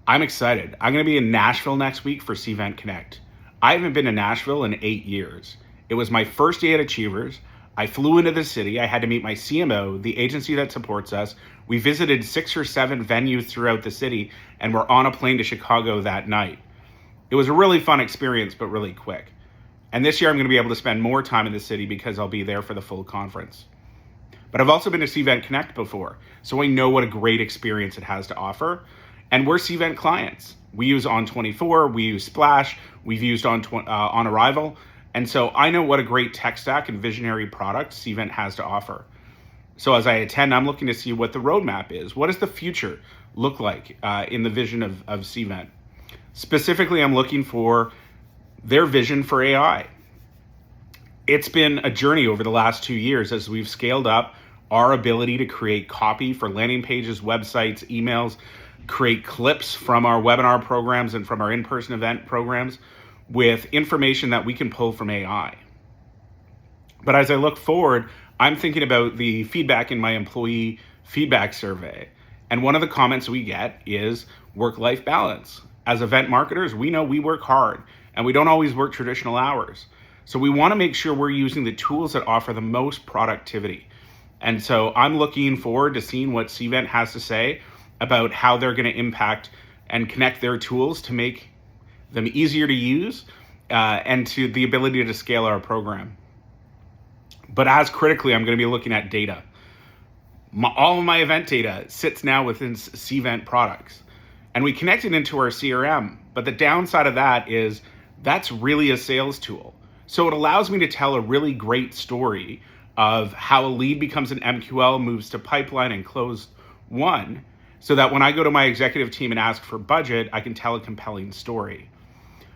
I'm excited. I'm going to be in Nashville next week for CVENT Connect. I haven't been to Nashville in 8 years. It was my first day at Achievers. I flew into the city. I had to meet my CMO, the agency that supports us. We visited 6 or 7 venues throughout the city, and we're on a plane to Chicago that night. It was a really fun experience, but really quick. And this year I'm going to be able to spend more time in the city because I'll be there for the full conference. But I've also been to CVENT Connect before, so I know what a great experience it has to offer. And we're CVENT clients. We use On24, we use Splash, we've used On Arrival. And so I know what a great tech stack and visionary product CVENT has to offer. So as I attend, I'm looking to see what the roadmap is. What does the future look like in the vision of CVENT? Specifically, I'm looking for their vision for AI. It's been a journey over the last 2 years as we've scaled up our ability to create copy for landing pages, websites, emails, create clips from our webinar programs and from our in-person event programs with information that we can pull from AI. But as I look forward, I'm thinking about the feedback in my employee feedback survey. And one of the comments we get is work-life balance. As event marketers, we know we work hard and we don't always work traditional hours. So we want to make sure we're using the tools that offer the most productivity. And so I'm looking forward to seeing what CVENT has to say about how they're going to impact and connect their tools to make them easier to use and to the ability to scale our program. But as critically, I'm going to be looking at data. All of my event data sits now within CVENT products. And we connect it into our CRM. But the downside of that is that's really a sales tool. So it allows me to tell a really great story of how a lead becomes an MQL, moves to pipeline and close one, so that when I go to my executive team and ask for budget, I can tell a compelling story.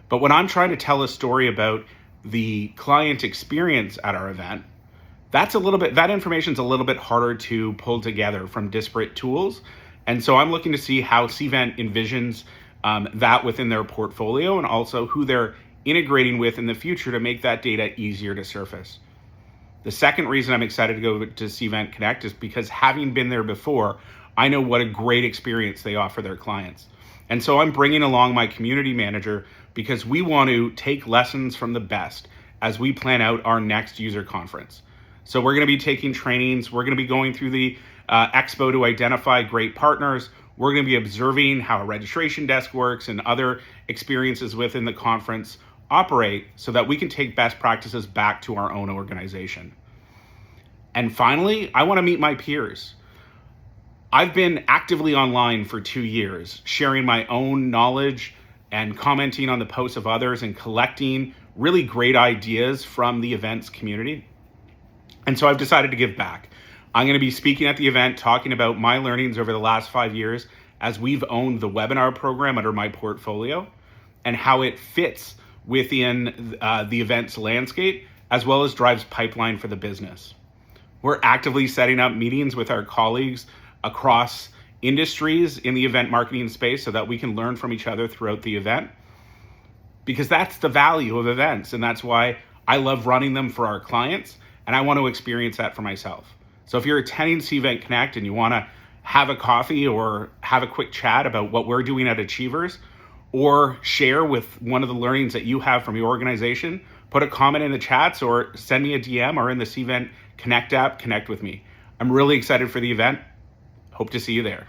But when I'm trying to tell a story about the client experience at our event, that information's a little bit harder to pull together from disparate tools. And so I'm looking to see how CVENT envisions that within their portfolio and also who they're integrating with in the future to make that data easier to surface. The second reason I'm excited to go to CVENT Connect is because having been there before, I know what a great experience they offer their clients. And so I'm bringing along my community manager because we want to take lessons from the best as we plan out our next user conference. So we're going to be taking trainings. We're going to be going through the expo to identify great partners. We're going to be observing how a registration desk works and other experiences within the conference operate so that we can take best practices back to our own organization. And finally, I want to meet my peers. I've been actively online for 2 years, sharing my own knowledge and commenting on the posts of others and collecting really great ideas from the events community. And so I've decided to give back. I'm going to be speaking at the event, talking about my learnings over the last 5 years as we've owned the webinar program under my portfolio and how it fits within the events landscape, as well as drives pipeline for the business. We're actively setting up meetings with our colleagues across industries in the event marketing space so that we can learn from each other throughout the event, because that's the value of events. And that's why I love running them for our clients. And I want to experience that for myself. So if you're attending CVENT Connect and you want to have a coffee or have a quick chat about what we're doing at Achievers, or share with one of the learnings that you have from your organization, put a comment in the chats or send me a DM or in the CVENT Connect app, connect with me. I'm really excited for the event. Hope to see you there.